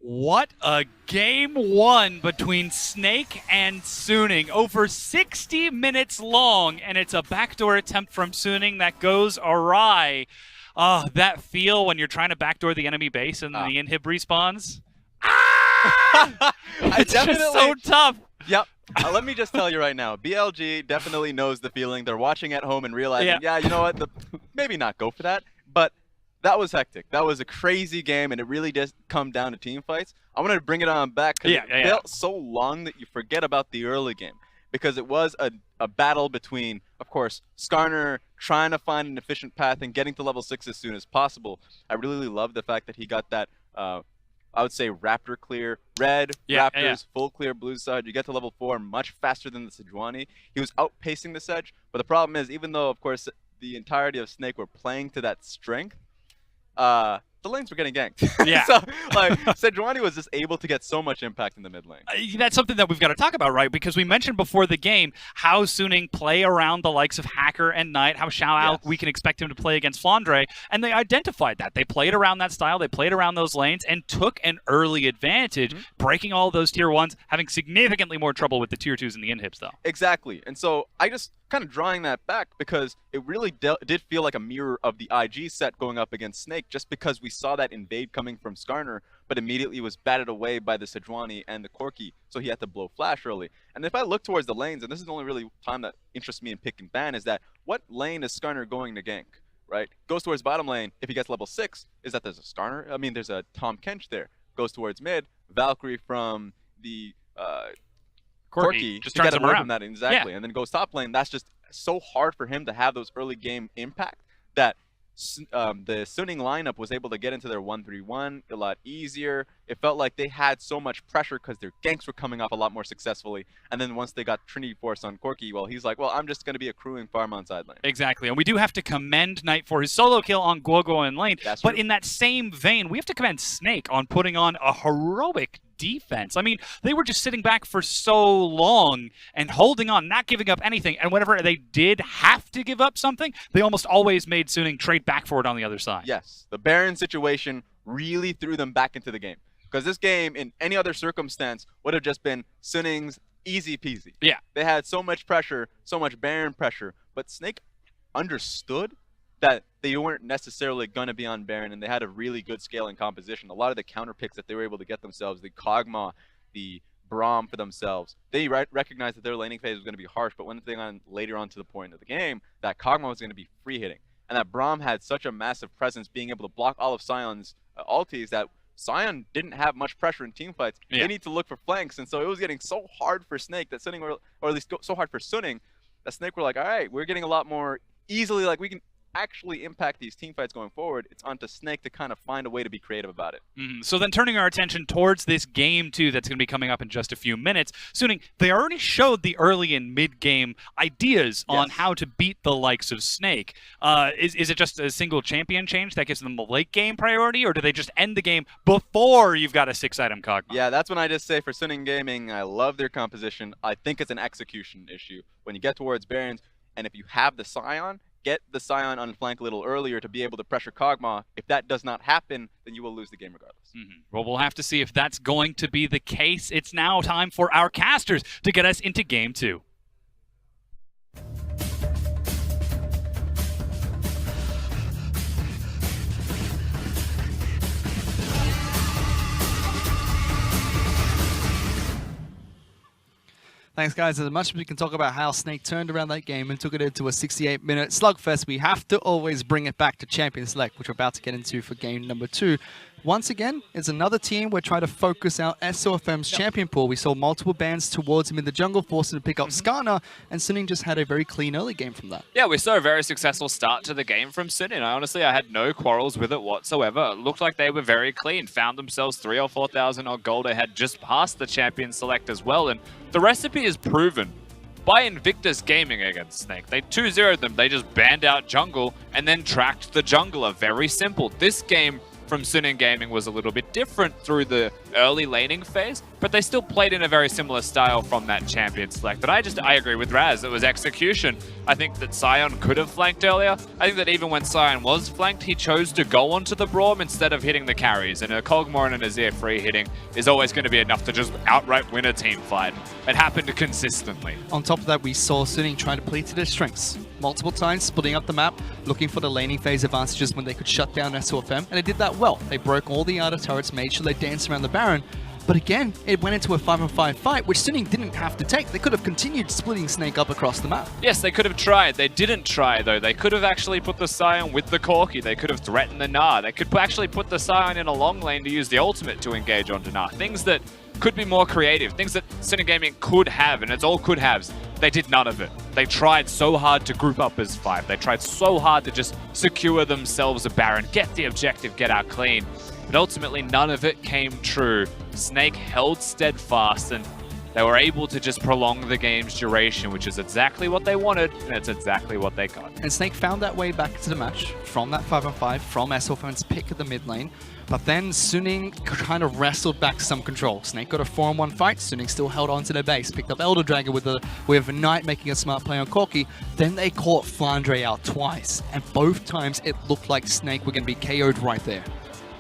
What a game one between Snake and Suning. Over 60 minutes long, and it's a backdoor attempt from Suning that goes awry. That feel when you're trying to backdoor the enemy base and the inhib respawns. It's just so tough. Yep. Let me just tell you right now, BLG definitely knows the feeling. They're watching at home and realizing, yeah you know what, maybe not go for that. But that was hectic. That was a crazy game, and it really does come down to team fights. I want to bring it on back because it felt so long that you forget about the early game. Because it was a battle between, of course, Skarner trying to find an efficient path and getting to level 6 as soon as possible. I really love the fact that he got that, I would say, Raptor clear. Red, Raptors, full clear blue side. You get to level 4 much faster than the Sejuani. He was outpacing the Sedge, but the problem is, even though, of course, the entirety of Snake were playing to that strength, the lanes were getting ganked. Yeah. So, like, Sejuani was just able to get so much impact in the mid lane. That's something that we've got to talk about, right? Because we mentioned before the game how Suning play around the likes of Hacker and Knight, how Xiao we can expect him to play against Flandre, and they identified that. They played around that style, they played around those lanes, and took an early advantage, breaking all those tier 1s, having significantly more trouble with the tier 2s and the inhibs, though. Exactly. And so I just kind of drawing that back because it really did feel like a mirror of the IG set going up against Snake, just because we saw that invade coming from Skarner, but immediately was batted away by the Sejuani and the Corki, so he had to blow flash early. And if I look towards the lanes, and this is the only really time that interests me in pick and ban, is that what lane is Skarner going to gank, right? Goes towards bottom lane, if he gets level 6, is that there's a Skarner, I mean there's a Tom Kench there. Goes towards mid, Valkyrie from the Corki just to turns get him away around. from that, exactly. And then goes top lane. That's just so hard for him to have those early game impact that the Suning lineup was able to get into their 1-3-1 a lot easier. It felt like they had so much pressure because their ganks were coming off a lot more successfully. And then once they got Trinity Force on Corki, well, he's like, well, I'm just going to be accruing farm on side lane. Exactly. And we do have to commend Knight for his solo kill on Guoguo in lane. That's but true. in that same vein, we have to commend Snake on putting on a heroic defense. I mean, they were just sitting back for so long and holding on, not giving up anything. And whenever they did have to give up something, they almost always made Suning trade back for it on the other side. Yes, the Baron situation really threw them back into the game. Because this game, in any other circumstance, would have just been Suning's easy peasy. Yeah. They had so much pressure, so much Baron pressure, but Snake understood that they weren't necessarily going to be on Baron, and they had a really good scaling composition. A lot of the counter picks that they were able to get themselves, the Kog'Maw, the Braum for themselves, they recognized that their laning phase was going to be harsh, but when they got later on to the point of the game, that Kog'Maw was going to be free hitting. And that Braum had such a massive presence, being able to block all of Sion's ultis, that Sion didn't have much pressure in team fights. They need to look for flanks, and so it was getting so hard for Snake that Suning, or at least so hard for Suning, that Snake were like, all right, we're getting a lot more easily, like we can actually impact these team fights going forward. It's on to Snake to kind of find a way to be creative about it. So then turning our attention towards this game 2 that's going to be coming up in just a few minutes, Suning, they already showed the early and mid-game ideas on how to beat the likes of Snake. Is it just a single champion change that gives them the late game priority, or do they just end the game before you've got a 6-item Kog'Maw? Yeah, that's when I just say for Suning Gaming, I love their composition. I think it's an execution issue. When you get towards Barons, and if you have the Sion, get the Sion on flank a little earlier to be able to pressure Kog'Maw. If that does not happen, then you will lose the game regardless. Well, we'll have to see if that's going to be the case. It's now time for our casters to get us into game 2. Thanks, guys. As much as we can talk about how Snake turned around that game and took it into a 68-minute slugfest, we have to always bring it back to Champion Select, which we're about to get into for game number 2. Once again, it's another team we're trying to focus out SOFM's champion pool. We saw multiple bans towards him in the jungle, forcing him to pick up Skarner, and Suning just had a very clean early game from that. Yeah, we saw a very successful start to the game from Suning. I had no quarrels with it whatsoever. It looked like they were very clean, found themselves 3,000 or 4,000 odd gold ahead just past the champion select as well, and the recipe is proven by Invictus Gaming against Snake. They 2-0'd them, they just banned out jungle and then tracked the jungler. Very simple. This game from Suning Gaming was a little bit different through the early laning phase, but they still played in a very similar style from that champion select. And I agree with Raz, it was execution. I think that Sion could have flanked earlier. I think that even when Sion was flanked, he chose to go onto the Braum instead of hitting the carries. And a Kog'Maw and an Azir free hitting is always going to be enough to just outright win a team fight. It happened consistently. On top of that, we saw Suning try to play to their strengths. Multiple times, splitting up the map, looking for the laning phase advantages when they could shut down SOFM, and they did that well. They broke all the outer turrets, made sure they danced around the Baron, but again, it went into a 5-on-5 fight, which Suning didn't have to take. They could have continued splitting Snake up across the map. Yes, they could have tried. They didn't try, though. They could have actually put the Sion with the Corki. They could have threatened the Gnar. They could actually put the Sion in a long lane to use the ultimate to engage onto Gnar. Things that could be more creative, things that Sinner Gaming could have, and it's all could haves. They did none of it. They tried so hard to group up as 5. They tried so hard to just secure themselves a Baron, get the objective, get out clean. But ultimately, none of it came true. Snake held steadfast, and they were able to just prolong the game's duration, which is exactly what they wanted, and it's exactly what they got. And Snake found that way back to the match from that 5-on-5, from SOFM's pick of the mid lane. But then Suning kind of wrestled back some control. Snake got a 4-on-1 fight. Suning still held on to their base. Picked up Elder Dragon with Knight making a smart play on Corki. Then they caught Flandre out twice. And both times it looked like Snake were going to be KO'd right there.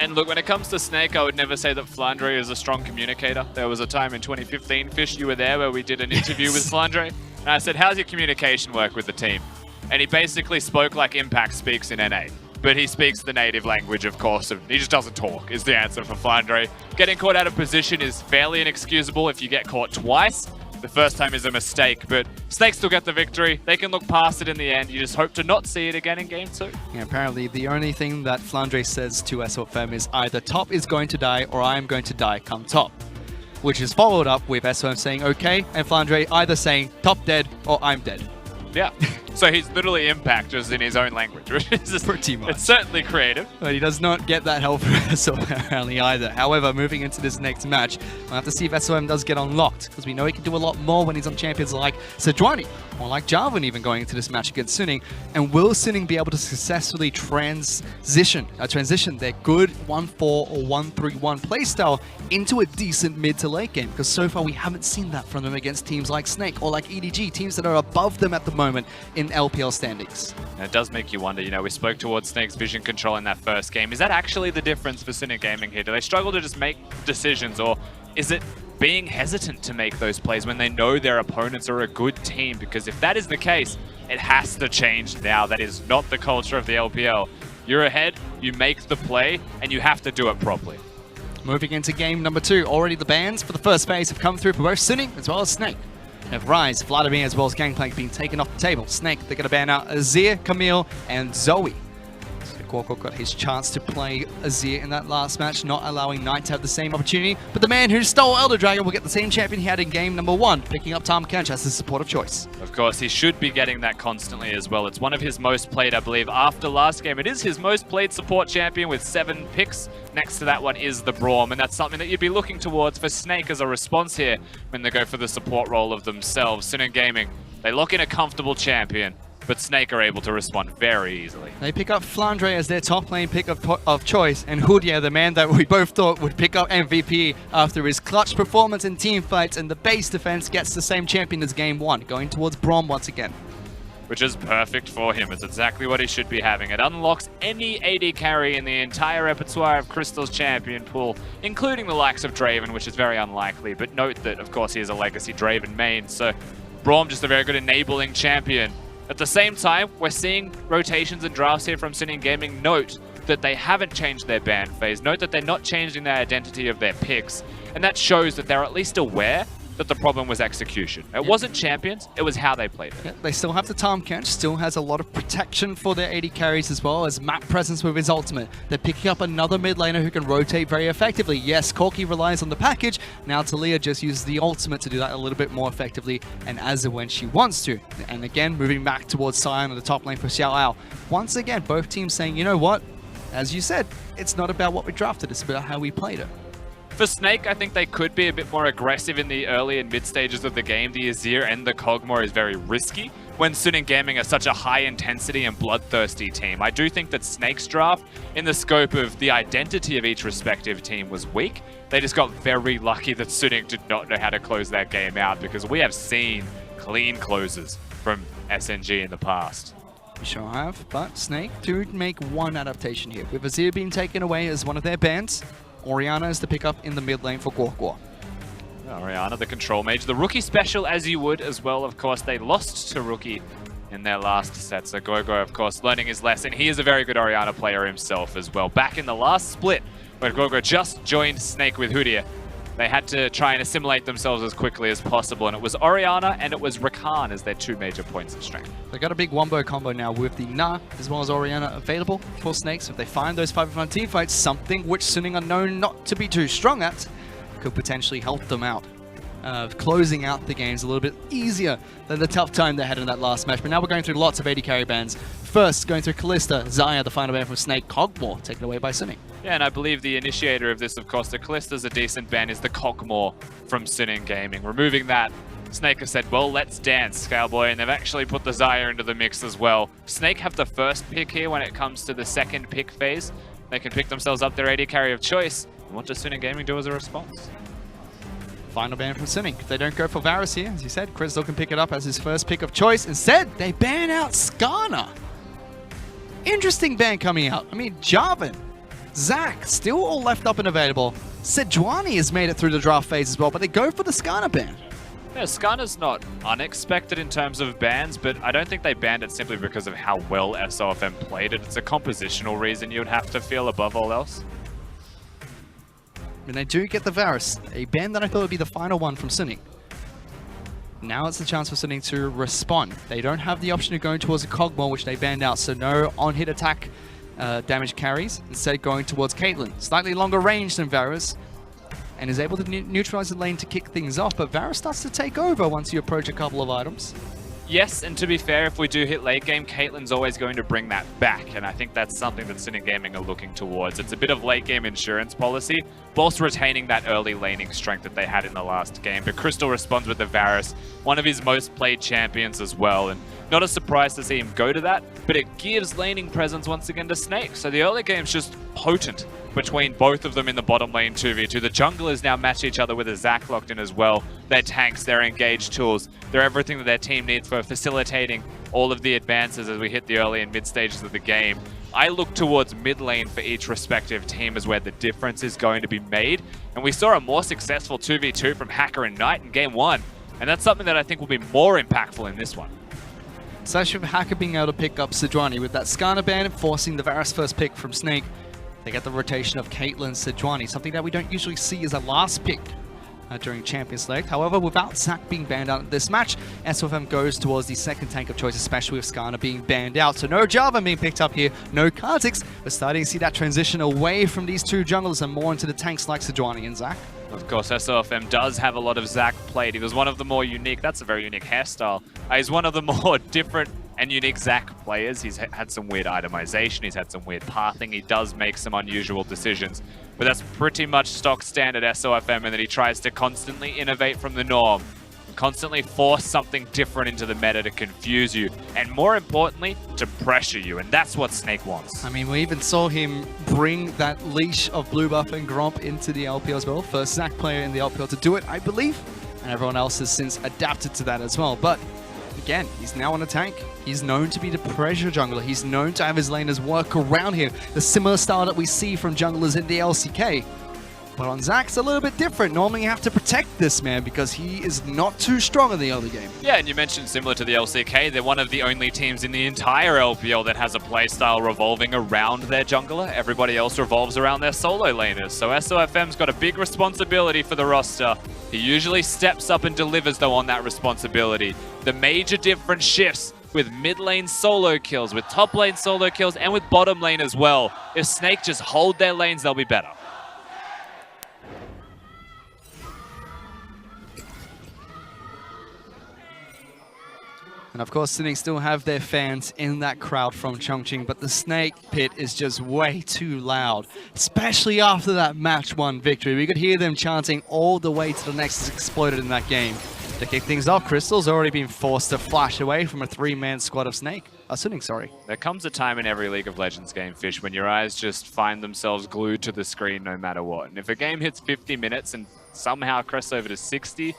And look, when it comes to Snake, I would never say that Flandre is a strong communicator. There was a time in 2015, Fish, you were there, where we did an interview with Flandre. And I said, how's your communication work with the team? And he basically spoke like Impact speaks in NA. But he speaks the native language, of course, and he just doesn't talk, is the answer for Flandre. Getting caught out of position is fairly inexcusable if you get caught twice. The first time is a mistake, but Snake still get the victory. They can look past it in the end. You just hope to not see it again in Game 2. Yeah, apparently the only thing that Flandre says to SOFM is either top is going to die or I am going to die come top. Which is followed up with SOFM saying okay, and Flandre either saying top dead or I'm dead. Yeah. So he's literally Impact just in his own language, which is just, pretty much. It's certainly creative. But he does not get that help from SOM apparently either. However, moving into this next match, we'll have to see if SOM does get unlocked, because we know he can do a lot more when he's on champions like Sejuani, or like Jarvan even going into this match against Suning. And will Suning be able to successfully transition their good 1-4 or 1-3-1 playstyle into a decent mid to late game? Because so far we haven't seen that from them against teams like Snake or like EDG, teams that are above them at the moment in LPL standings. And it does make you wonder, you know, we spoke towards Snake's vision control in that first game. Is that actually the difference for Sinner Gaming here? Do they struggle to just make decisions, or is it being hesitant to make those plays when they know their opponents are a good team? Because if that is the case, it has to change now. That is not the culture of the LPL. You're ahead, you make the play, and you have to do it properly. Moving into game number 2, already the bans for the first phase have come through for both Suning as well as Snake. Have Rise, Vladimir, as well as Gangplank being taken off the table. Snake, they're going to ban out Azir, Camille, and Zoe. So Gorkok got his chance to play Azir in that last match, not allowing Knight to have the same opportunity. But the man who stole Elder Dragon will get the same champion he had in game number 1, picking up Tahm Kench as his supportive choice. Of course, he should be getting that constantly as well. It's one of his most played, I believe, after last game. It is his most played support champion with 7 picks. Next to that one is the Braum, and that's something that you'd be looking towards for Snake as a response here when they go for the support role of themselves. Sinner Gaming, they lock in a comfortable champion, but Snake are able to respond very easily. They pick up Flandre as their top lane pick of choice, and Hoodia, the man that we both thought would pick up MVP after his clutch performance in team fights and the base defense, gets the same champion as game 1, going towards Braum once again. Which is perfect for him. It's exactly what he should be having. It unlocks any AD carry in the entire repertoire of Crystal's champion pool, including the likes of Draven, which is very unlikely. But note that, of course, he is a legacy Draven main, so Braum just a very good enabling champion. At the same time, we're seeing rotations and drafts here from Sinning Gaming. Note that they haven't changed their ban phase. Note that they're not changing the identity of their picks. And that shows that they're at least aware that the problem was execution. It wasn't champions, it was how they played it. Yeah, they still have the Tahm Kench, still has a lot of protection for their AD carries as well as map presence with his ultimate. They're picking up another mid laner who can rotate very effectively. Yes, Corki relies on the package, now Talia just uses the ultimate to do that a little bit more effectively and as and when she wants to. And again, moving back towards Sion on the top lane for Xiao. Once again, both teams saying, you know what, as you said, it's not about what we drafted, it's about how we played it. For Snake, I think they could be a bit more aggressive in the early and mid stages of the game. The Azir and the Kog'Maw is very risky. when Suning Gaming are such a high-intensity and bloodthirsty team. I do think that Snake's draft, in the scope of the identity of each respective team, was weak. They just got very lucky that Suning did not know how to close that game out, because we have seen clean closes from SNG in the past. We sure have, but Snake do make one adaptation here. With Azir being taken away as one of their bans, Orianna is the pickup in the mid lane for Guo. Orianna, the control mage, the rookie special as you would as well. Of course, they lost to rookie in their last set, so Gogo, of course, learning his lesson. He is a very good Orianna player himself as well. Back in the last split, when Gogo just joined Snake with Hudia, they had to try and assimilate themselves as quickly as possible, and it was Orianna and it was Rakan as their two major points of strength. They got a big wombo combo now with the Na as well as Orianna available for Snake, so if they find those 5v1 team fights, something which Suning are known not to be too strong at, could potentially help them out. Closing out the games a little bit easier than the tough time they had in that last match. But now we're going through lots of AD carry bans. First, going through Kalista, Xayah, the final ban from Snake, Kog'Maw, taken away by Suning. Yeah, and I believe the initiator of this, of course, the Kalista's a decent ban, is the Kog'Maw from Suning Gaming. Removing that, Snake has said, well, let's dance, Cowboy, and they've actually put the Xayah into the mix as well. Snake have the first pick here when it comes to the second pick phase. They can pick themselves up their AD carry of choice. And what does Suning Gaming do as a response? Final ban from Suning. If they don't go for Varus here, as you said, Crystal can pick it up as his first pick of choice. Instead, they ban out Skarner. Interesting ban coming out. I mean, Jarvan, Zac, still all left up and available. Sejuani has made it through the draft phase as well, but they go for the Skarner ban. Yeah, Skarner's not unexpected in terms of bans, but I don't think they banned it simply because of how well SOFM played it. It's a compositional reason you'd have to feel above all else. And they do get the Varus, a ban that I thought would be the final one from Suning. Now it's the chance for Suning to respond. They don't have the option of going towards a Kog'Maw, which they banned out, so no on-hit attack damage carries. Instead going towards Caitlyn. Slightly longer range than Varus, and is able to neutralize the lane to kick things off, but Varus starts to take over once you approach a couple of items. Yes, and to be fair, if we do hit late game, Caitlyn's always going to bring that back, and I think that's something that Suning Gaming are looking towards. It's a bit of late game insurance policy, whilst retaining that early laning strength that they had in the last game. But Crystal responds with the Varus, one of his most played champions as well, and not a surprise to see him go to that, but it gives laning presence once again to Snake. So the early game's just potent between both of them in the bottom lane 2v2. The junglers now match each other with a Zac locked in as well. Their tanks, their engaged tools, they're everything that their team needs for facilitating all of the advances as we hit the early and mid stages of the game. I look towards mid lane for each respective team as where the difference is going to be made. And we saw a more successful 2v2 from Hacker and Knight in game 1. And that's something that I think will be more impactful in this one. Especially with Hacker being able to pick up Sejuani with that Skarner ban, forcing the Varus first pick from Snake. They get the rotation of Caitlyn, Sejuani, something that we don't usually see as a last pick during Champions Select. However, without Zac being banned out of this match, SOFM goes towards the second tank of choice, especially with Skarner being banned out. So no Jarvan being picked up here, no Kha'Zix. We're starting to see that transition away from these two junglers and more into the tanks like Sejuani and Zac. Of course, SOFM does have a lot of Zac played. He was one of the more unique, that's a very unique hairstyle. He's one of the more different and unique Zac players. He's had some weird itemization, he's had some weird pathing, he does make some unusual decisions. But that's pretty much stock standard SOFM, and then he tries to constantly innovate from the norm. Constantly force something different into the meta to confuse you, and more importantly, to pressure you, and that's what Snake wants. I mean, we even saw him bring that leash of blue buff and Gromp into the LPL as well. First Zac player in the LPL to do it, I believe, and everyone else has since adapted to that as well. But again, he's now on a tank. He's known to be the pressure jungler. He's known to have his laners work around him, the similar style that we see from junglers in the LCK. But on Zac, it's a little bit different. Normally you have to protect this man because he is not too strong in the early game. Yeah, and you mentioned similar to the LCK, they're one of the only teams in the entire LPL that has a playstyle revolving around their jungler. Everybody else revolves around their solo laners. So SOFM's got a big responsibility for the roster. He usually steps up and delivers though on that responsibility. The major difference shifts with mid lane solo kills, with top lane solo kills, and with bottom lane as well. If Snake just hold their lanes, they'll be better. And of course, Suning still have their fans in that crowd from Chongqing, but the Snake pit is just way too loud, especially after that match 1 victory. We could hear them chanting all the way to the Nexus exploded in that game. To kick things off, Crystal's already been forced to flash away from a 3-man squad of Snake. Suning, sorry. There comes a time in every League of Legends game, Fish, when your eyes just find themselves glued to the screen no matter what. And if a game hits 50 minutes and somehow crests over to 60,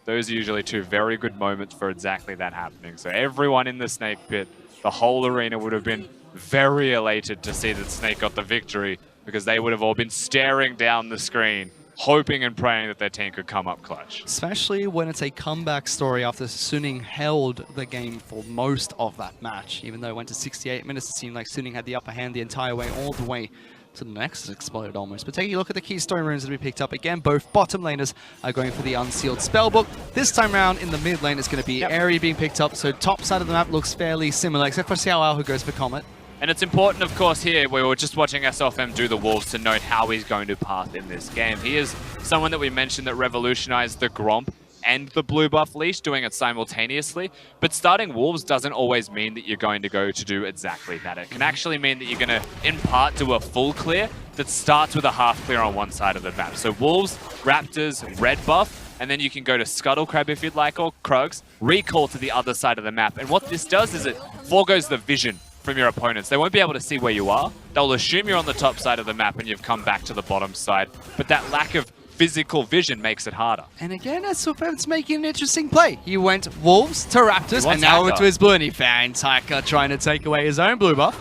those are usually two very good moments for exactly that happening. So everyone in the Snake pit, the whole arena would have been very elated to see that Snake got the victory, because they would have all been staring down the screen, hoping and praying that their team could come up clutch. Especially when it's a comeback story after Suning held the game for most of that match. Even though it went to 68 minutes, it seemed like Suning had the upper hand the entire way, all the way to the Nexus exploded almost. But taking a look at the key story runes that we picked up, again, both bottom laners are going for the Unsealed Spellbook. This time around in the mid lane, it's going to be Airy being picked up, so top side of the map looks fairly similar, except for Xiao who goes for Comet. And it's important, of course, here, we were just watching SLFM do the Wolves to note how he's going to path in this game. He is someone that we mentioned that revolutionized the Gromp and the blue buff leash, doing it simultaneously. But starting Wolves doesn't always mean that you're going to go to do exactly that. It can actually mean that you're going to, in part, do a full clear that starts with a half clear on one side of the map. So Wolves, Raptors, red buff, and then you can go to Scuttle Crab if you'd like, or Krugs, recall to the other side of the map. And what this does is it forgoes the vision from your opponents. They won't be able to see where you are. They'll assume you're on the top side of the map and you've come back to the bottom side. But that lack of physical vision makes it harder. And again, SLFM's making an interesting play. He went Wolves to Raptors, and now Hacker. into his blue, and he found Hacker trying to take away his own blue buff.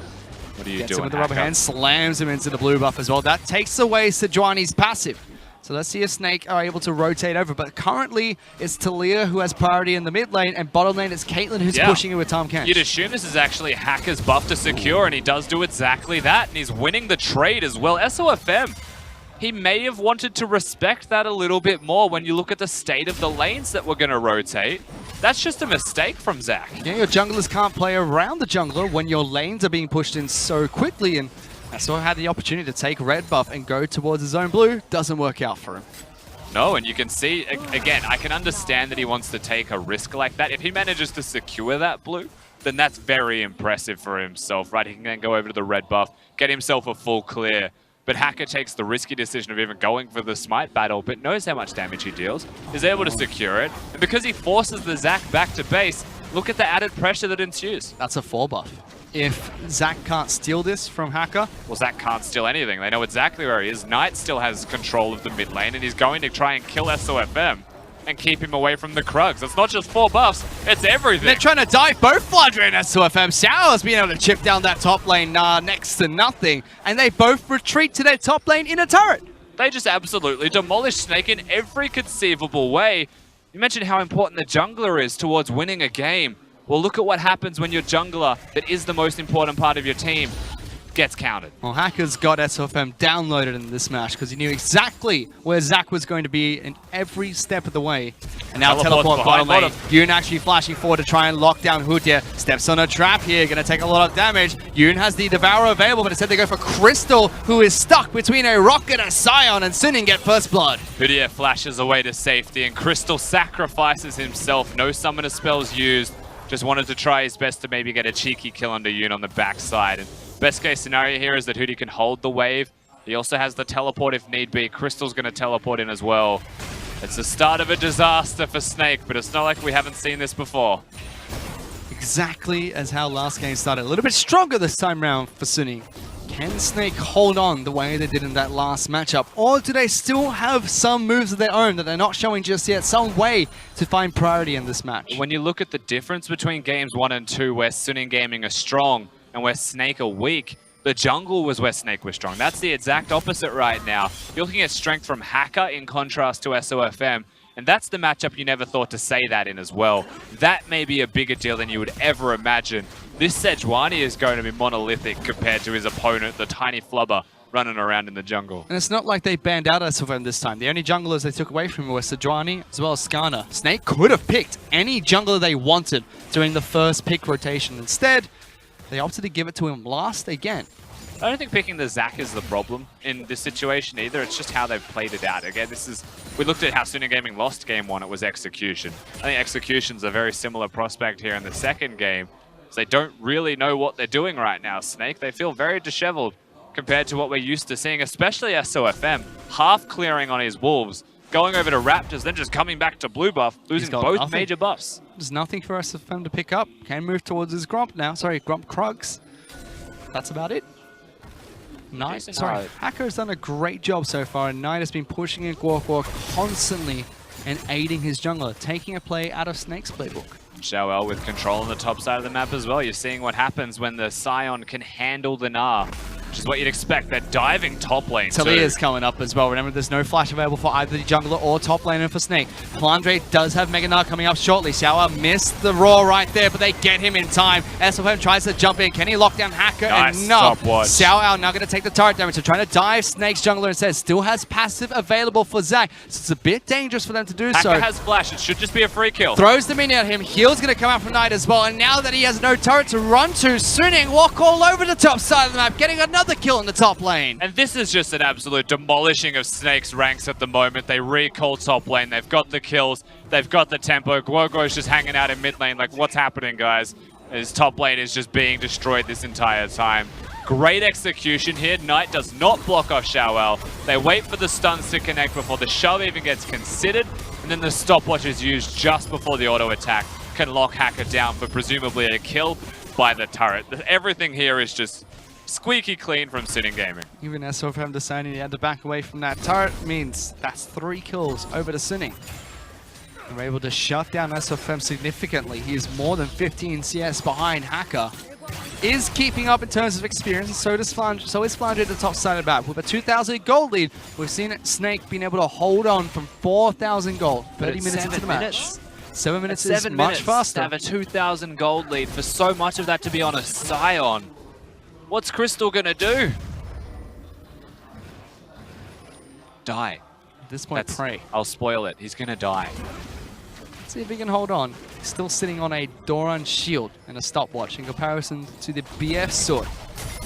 What are you Gets doing, him with the rubber Hacker? hand, slams him into the blue buff as well. That takes away Sejuani's passive. So let's see if Snake are able to rotate over. But currently, it's Talia who has priority in the mid lane, and bottom lane it's Caitlyn who's pushing it with Tom Kench. You'd assume this is actually Hacker's buff to secure, and he does do exactly that, and he's winning the trade as well. SOFM, he may have wanted to respect that a little bit more when you look at the state of the lanes that we're going to rotate. That's just a mistake from Zach. Yeah, your junglers can't play around the jungler when your lanes are being pushed in so quickly, and SO had the opportunity to take red buff and go towards his own blue. Doesn't work out for him. No, and you can see, again, I can understand that he wants to take a risk like that. If he manages to secure that blue, then that's very impressive for himself, right? He can then go over to the red buff, get himself a full clear. But Hacker takes the risky decision of even going for the smite battle, but knows how much damage he deals, is able to secure it. And because he forces the Zac back to base, look at the added pressure that ensues. That's a 4 buff. If Zac can't steal this from Hacker... Well, Zac can't steal anything. They know exactly where he is. Knight still has control of the mid lane, and he's going to try and kill SOFM and keep him away from the Krugs. It's not just 4 buffs, it's everything. They're trying to dive both Flandre and SOFM. Xiao's being able to chip down that top lane next to nothing, and they both retreat to their top lane in a turret. They just absolutely demolish Snake in every conceivable way. You mentioned how important the jungler is towards winning a game. Well, look at what happens when your jungler, that is the most important part of your team, gets counted. Well, Hacker's got SOFM downloaded in this match because he knew exactly where Zac was going to be in every step of the way. And now teleport bottom lane. Yoon actually flashing forward to try and lock down Hootia. Steps on a trap here, going to take a lot of damage. Yoon has the Devourer available, but instead they go for Crystal, who is stuck between a Rocket and a Scion, and Suning get first blood. Hootia flashes away to safety, and Crystal sacrifices himself. No summoner spells used. Just wanted to try his best to maybe get a cheeky kill onto Yoon on the backside. And best case scenario here is that Hootie can hold the wave. He also has the teleport if need be. Crystal's going to teleport in as well. It's the start of a disaster for Snake, but it's not like we haven't seen this before. Exactly as how last game started. A little bit stronger this time round for Suning. Can Snake hold on the way they did in that last matchup? Or do they still have some moves of their own that they're not showing just yet? Some way to find priority in this match? When you look at the difference between games 1 and 2, where Suning Gaming are strong and where Snake are weak, the jungle was where Snake was strong. That's the exact opposite right now. You're looking at strength from Hacker in contrast to SOFM. And that's the matchup you never thought to say that in as well. That may be a bigger deal than you would ever imagine. This Sejuani is going to be monolithic compared to his opponent, the tiny flubber running around in the jungle. And it's not like they banned out SLFM this time. The only junglers they took away from him were Sejuani as well as Skarner. Snake could have picked any jungler they wanted during the first pick rotation. Instead, they opted to give it to him last again. I don't think picking the Zac is the problem in this situation either. It's just how they've played it out. Again, we looked at how Suning Gaming lost game 1. It was execution. I think execution's a very similar prospect here in the second game. So they don't really know what they're doing right now, Snake. They feel very disheveled compared to what we're used to seeing, especially SOFM. Half clearing on his Wolves, going over to Raptors, then just coming back to blue buff, losing both major buffs. There's nothing for SFM to pick up. Can move towards his Gromp now. Sorry, Gromp Krugs. That's about it. Knight, sorry, Hacker's done a great job so far, and Knight has been pushing in Guok constantly and aiding his jungler, taking a play out of Snake's playbook. Xiaowao with control on the top side of the map as well. You're seeing what happens when the Scion can handle the Gnar, which is what you'd expect. They're diving top lane Talia's coming up as well. Remember, there's no flash available for either the jungler or top laner for Snake. Flandre does have Mega Gnar coming up shortly. Xiaowao missed the roar right there, but they get him in time. SFM tries to jump in. Can he lock down Hacker? Nice and no. Xiaowao now going to take the turret damage. So trying to dive Snake's jungler instead. Still has passive available for Zac. So it's a bit dangerous for them to do so. Hacker has flash. It should just be a free kill. Throws the minion at him. Heal's going to come out from Knight as well. And now that he has no turret to run to, Suning walk all over the top side of the map, getting another kill in the top lane. And this is just an absolute demolishing of Snake's ranks at the moment. They recall top lane. They've got the kills. They've got the tempo. Guoguo's just hanging out in mid lane. Like, what's happening, guys? His top lane is just being destroyed this entire time. Great execution here. Knight does not block off Xiaowao. They wait for the stuns to connect before the shove even gets considered. And then the stopwatch is used just before the auto attack can lock Hacker down for presumably a kill by the turret. Everything here is just squeaky clean from Sinning Gaming. Even SOFM deciding he had to back away from that turret means that's 3 kills over to Sinning. They're able to shut down SOFM significantly. He is more than 15 CS behind. Hacker is keeping up in terms of experience, and so is Flandre at the top side of the map. With a 2,000 gold lead, we've seen Snake being able to hold on from 4,000 gold. 30 minutes into the match. 7 minutes is much faster. To have a 2,000 gold lead for so much of that to be on a Scion. What's Crystal gonna do? Die. At this point, pray. I'll spoil it. He's gonna die. See if he can hold on. He's still sitting on a Doran shield and a stopwatch in comparison to the BF sword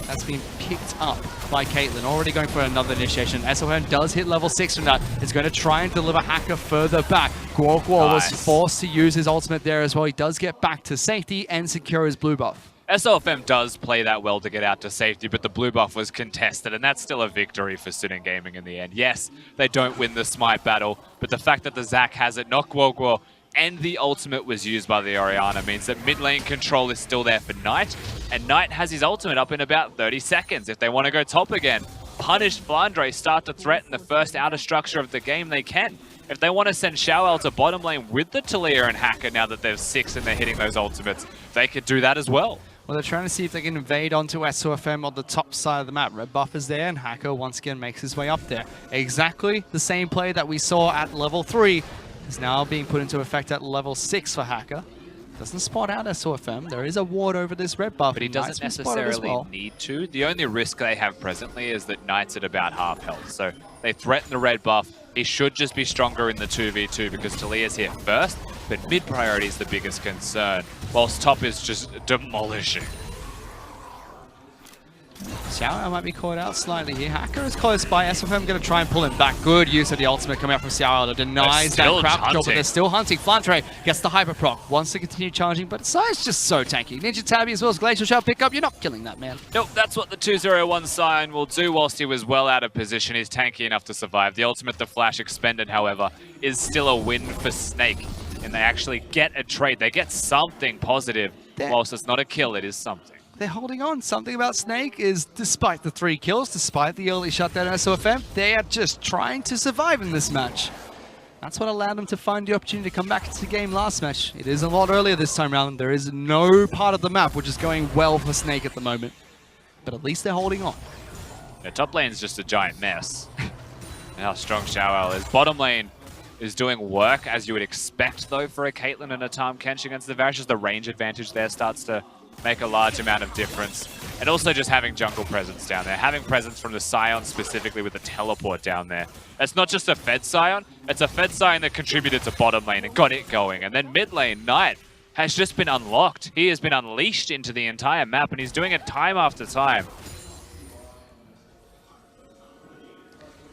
that's been picked up by Caitlyn. Already going for another initiation. SOM does hit level 6 from that. It's going to try and deliver Hacker further back. Guok was forced to use his ultimate there as well. He does get back to safety and secure his blue buff. SOFM does play that well to get out to safety, but the blue buff was contested, and that's still a victory for Sinning Gaming in the end. Yes, they don't win the Smite battle, but the fact that the Zac has it, not Guoguo, and the ultimate was used by the Orianna means that mid lane control is still there for Knight, and Knight has his ultimate up in about 30 seconds. If they want to go top again, punish Flandre, start to threaten the first outer structure of the game, they can. If they want to send Xiaowao to bottom lane with the Talia and Hacker now that they're 6 and they're hitting those ultimates, they could do that as well. Well, they're trying to see if they can invade onto SOFM on the top side of the map. Red buff is there, and Hacker once again makes his way up there. Exactly the same play that we saw at level 3 is now being put into effect at level 6 for Hacker. Doesn't spot out SOFM. There is a ward over this red buff. But he doesn't necessarily need to. The only risk they have presently is that Knight's at about half health. So they threaten the red buff. He should just be stronger in the 2v2 because Talia's here first, but mid priority is the biggest concern, whilst top is just demolishing. Xiaowao might be caught out slightly here. Hacker is close by. SFM going to try and pull him back. Good use of the ultimate coming out from Xiaowao. Denies that crap kill, but they're still hunting. Flandre gets the hyper proc. Wants to continue charging, but Sci's just so tanky. Ninja Tabby as well as Glacial Shell pick up. You're not killing that, man. Nope, that's what the 201 Scion will do whilst he was well out of position. He's tanky enough to survive. The ultimate, the flash expended, however, is still a win for Snake. And they actually get a trade. They get something positive. Whilst it's not a kill, it is something. They're holding on. Something about Snake is, despite the 3 kills, despite the early shutdown SOFM, they are just trying to survive in this match. That's what allowed them to find the opportunity to come back into the game last match. It is a lot earlier this time around. There is no part of the map which is going well for Snake at the moment. But at least they're holding on. The top lane is just a giant mess. How strong Xiaowao is. Bottom lane is doing work, as you would expect, though, for a Caitlyn and a Tahm Kench against the Varus. The range advantage there starts to make a large amount of difference. And also just having jungle presence down there. Having presence from the Scion specifically with the teleport down there. It's not just a Fed Scion, it's a Fed Scion that contributed to bottom lane and got it going. And then mid lane, Knight has just been unlocked. He has been unleashed into the entire map and he's doing it time after time.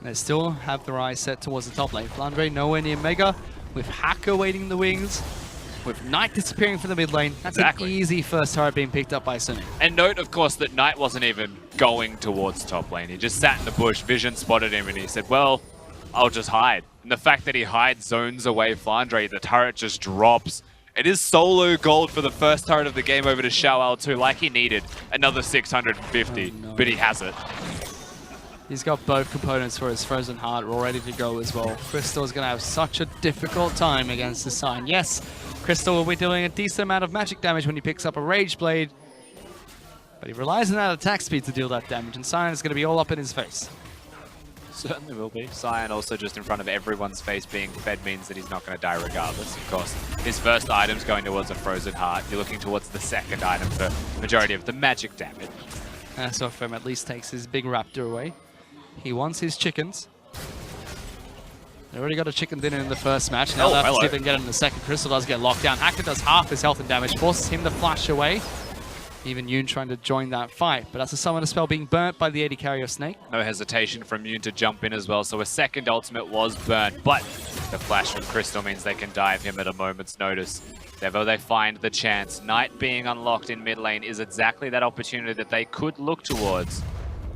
They still have their eyes set towards the top lane. Flandre nowhere near Mega, with Hacker waiting the wings. With Knight disappearing from the mid lane, that's an easy first turret being picked up by Suning. And note, of course, that Knight wasn't even going towards top lane. He just sat in the bush, Vision spotted him, and he said, well, I'll just hide. And the fact that he hides zones away Flandre, the turret just drops. It is solo gold for the first turret of the game over to Xiao too, like he needed another 650, but he has it. He's got both components for his Frozen Heart all ready to go as well. Crystal's going to have such a difficult time against the Sign. Yes, Crystal will be doing a decent amount of magic damage when he picks up a Rage Blade, but he relies on that attack speed to deal that damage, and Sign is going to be all up in his face. Certainly will be. Cyan also just in front of everyone's face being fed means that he's not going to die regardless. Of course, his first item's going towards a Frozen Heart. You're looking towards the second item for the majority of the magic damage. SOFM at least takes his big raptor away. He wants his chickens. They already got a chicken dinner in the first match. Now they'll have to see if they can get it in the second. Crystal does get locked down. Hacker does half his health and damage, forces him to flash away. Even Yoon trying to join that fight, but that's a summoner spell being burnt by the AD carrier Snake. No hesitation from Yoon to jump in as well, so a second ultimate was burnt, but the flash from Crystal means they can dive him at a moment's notice. Whenever they find the chance, Knight being unlocked in mid lane is exactly that opportunity that they could look towards.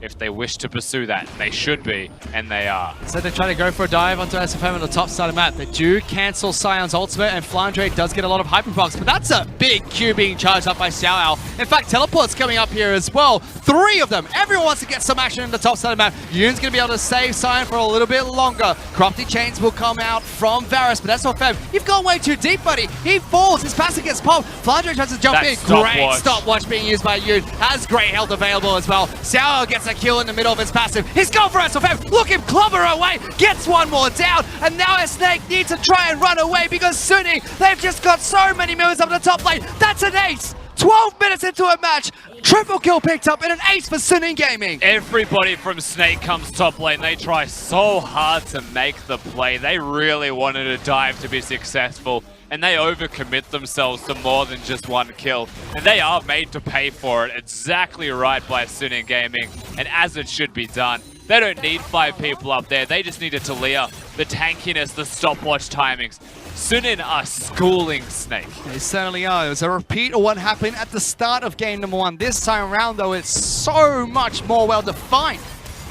If they wish to pursue that, they should be, and they are. So they try to go for a dive onto SFM on the top side of the map. They do cancel Sion's ultimate, and Flandre does get a lot of hyperbox, but that's a big Q being charged up by Xiao. In fact, teleport's coming up here as well. 3 of them. Everyone wants to get some action in the top side of the map. Yoon's going to be able to save Sion for a little bit longer. Crafty Chains will come out from Varus, but SFM, you've gone way too deep, buddy. He falls. His passive gets popped. Flandre tries to jump in. Great stopwatch being used by Yoon. Has great health available as well. Xiao gets a kill in the middle of his passive. He's gone for SFM. Look him clobber away. Gets one more down. And now Snake needs to try and run away because Sunny, they've just got so many millions up the top lane. That's an ace. 12 minutes into a match. Triple kill picked up and an ace for Sunny Gaming. Everybody from Snake comes top lane. They try so hard to make the play. They really wanted a dive to be successful. And they overcommit themselves to more than just one kill. And they are made to pay for it. Exactly right by Sunin Gaming. And as it should be done. They don't need 5 people up there. They just need a Talia. The tankiness, the stopwatch timings. Sunin are schooling Snake. They certainly are. It was a repeat of what happened at the start of game number 1. This time around, though, it's so much more well-defined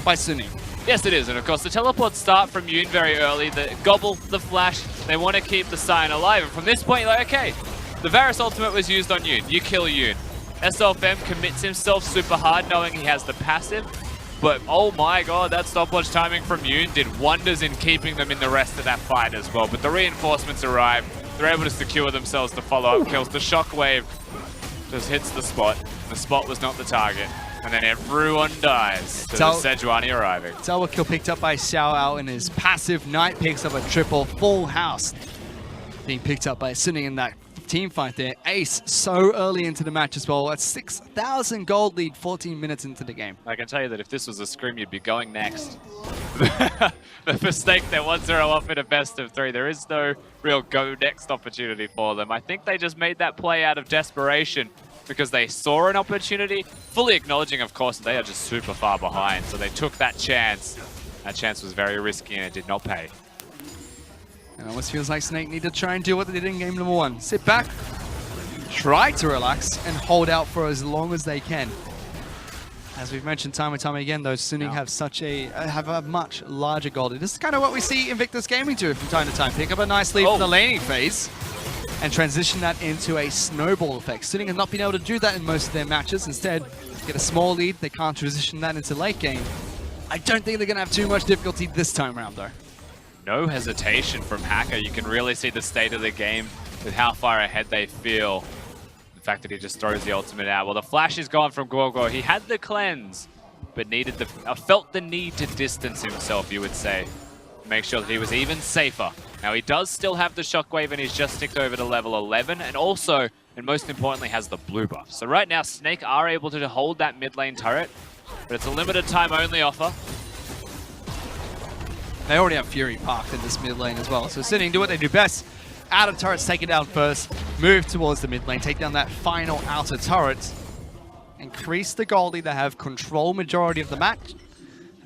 by Sunin. Yes, it is, and of course the teleports start from Yoon very early. The gobble, the flash, they want to keep the Sion alive. And from this point, you're like, okay, the Varus ultimate was used on Yoon. You kill Yoon. SLFM commits himself super hard knowing he has the passive. But oh my god, that stopwatch timing from Yoon did wonders in keeping them in the rest of that fight as well. But the reinforcements arrive. They're able to secure themselves to follow-up kills. The shockwave just hits the spot. The spot was not the target. And then everyone dies to the Sejuani arriving. Tower kill picked up by Xiao in his passive. Knight picks up a triple. Full house being picked up by Sunny in that team fight there. Ace so early into the match as well. At 6,000 gold lead 14 minutes into the game. I can tell you that if this was a scrim, you'd be going next. The mistake that 1-0 off in a best of 3. There is no real go next opportunity for them. I think they just made that play out of desperation because they saw an opportunity, fully acknowledging, of course, that they are just super far behind. So they took that chance. That chance was very risky and it did not pay. It almost feels like Snake need to try and do what they did in game number 1. Sit back, try to relax, and hold out for as long as they can. As we've mentioned time and time again, though, Suning have a much larger goal. This is kind of what we see Invictus Gaming do from time to time. Pick up a nice lead from the laning phase and transition that into a snowball effect. Suning have not been able to do that in most of their matches. Instead, get a small lead. They can't transition that into late game. I don't think they're going to have too much difficulty this time around, though. No hesitation from Hacker. You can really see the state of the game with how far ahead they feel. The fact that he just throws the ultimate out. Well, the flash is gone from Gorgo. He had the cleanse, but felt the need to distance himself, you would say. Make sure that he was even safer. Now, he does still have the shockwave, and he's just ticked over to level 11, and also, and most importantly, has the blue buff. So right now, Snake are able to hold that mid lane turret, but it's a limited time only offer. They already have Fury parked in this mid lane as well. So Suning do what they do best. Outer turrets take it down first. Move towards the mid lane. Take down that final outer turret. Increase the goldie to have control majority of the match.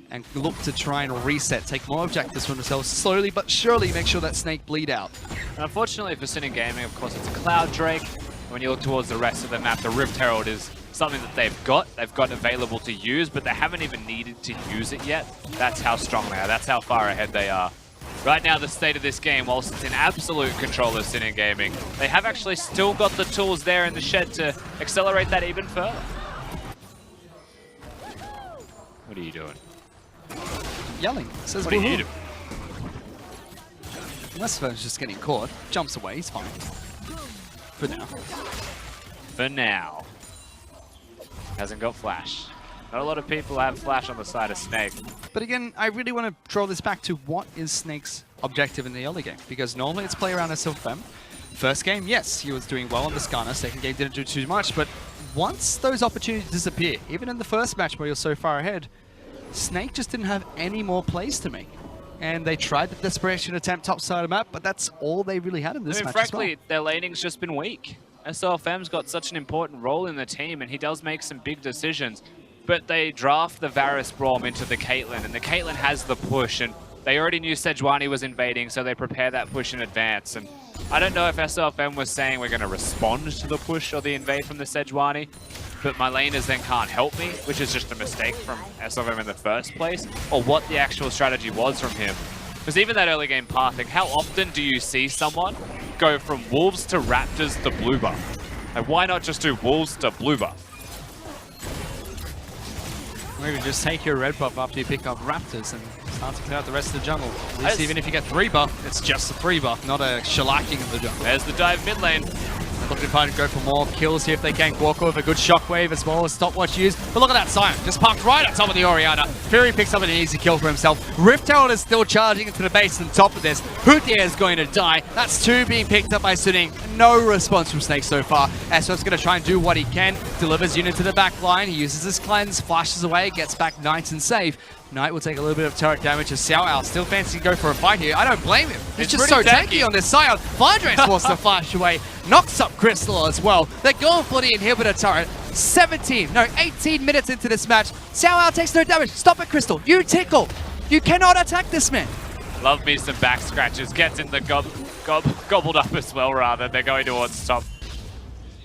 And look to try and reset. Take more objectives for themselves. Slowly but surely make sure that Snake bleed out. And unfortunately for Suning Gaming, of course, it's a Cloud Drake. When you look towards the rest of the map, the Rift Herald is something that they've got available to use, but they haven't even needed to use it yet. That's how strong they are. That's how far ahead they are. Right now, the state of this game, whilst it's in absolute control of Sin Gaming, they have actually still got the tools there in the shed to accelerate that even further. What are you doing? Yelling. Says What are you doing? Unless Fern's just getting caught. Jumps away, he's fine. For now. For now. Hasn't got Flash. Not a lot of people have Flash on the side of Snake. But again, I really want to draw this back to what is Snake's objective in the early game. Because normally it's play around SLFM. First game, yes, he was doing well on the Skarner. Second game didn't do too much. But once those opportunities disappear, even in the first match where you're so far ahead, Snake just didn't have any more plays to make. And they tried the desperation attempt top side of the map, but that's all they really had in this match frankly, as well. their laning's just been weak. SLFM's got such an important role in the team, and he does make some big decisions. But they draft the Varus Braum into the Caitlyn, and the Caitlyn has the push, and they already knew Sejuani was invading, so they prepare that push in advance. And I don't know if SLFM was saying we're going to respond to the push or the invade from the Sejuani, but my laners then can't help me, which is just a mistake from SLFM in the first place, or what the actual strategy was from him. Because even that early game pathing, how often do you see someone go from Wolves to Raptors to blue buff? And why not just do Wolves to blue buff? Maybe just take your red buff after you pick up Raptors and start to clear out the rest of the jungle. At least even if you get 3 buff, it's just a 3 buff, not a shellacking of the jungle. There's the dive mid lane. Looking to go for more kills here if they can. Walk over a good shockwave as well as stopwatch used. But look at that Sion, just parked right on top of the Orianna. Fury picks up an easy kill for himself. Rift Herald is still charging into the base on top of this. Houtier is going to die. That's 2 being picked up by Suning. No response from Snake so far. SO's going to try and do what he can. Delivers unit to the back line. He uses his cleanse, flashes away, gets back nice and safe. Knight will take a little bit of turret damage as Xiao Ao still fancy to go for a fight here. I don't blame him. He's just so tanky on this side. Flandre's forced to flash away. Knocks up Crystal as well. They're going for the inhibitor turret. 18 minutes into this match. Xiao Ao takes no damage. Stop it, Crystal. You tickle. You cannot attack this man. Love me some back scratches. Gets in the gobbled up as well, rather. They're going towards top.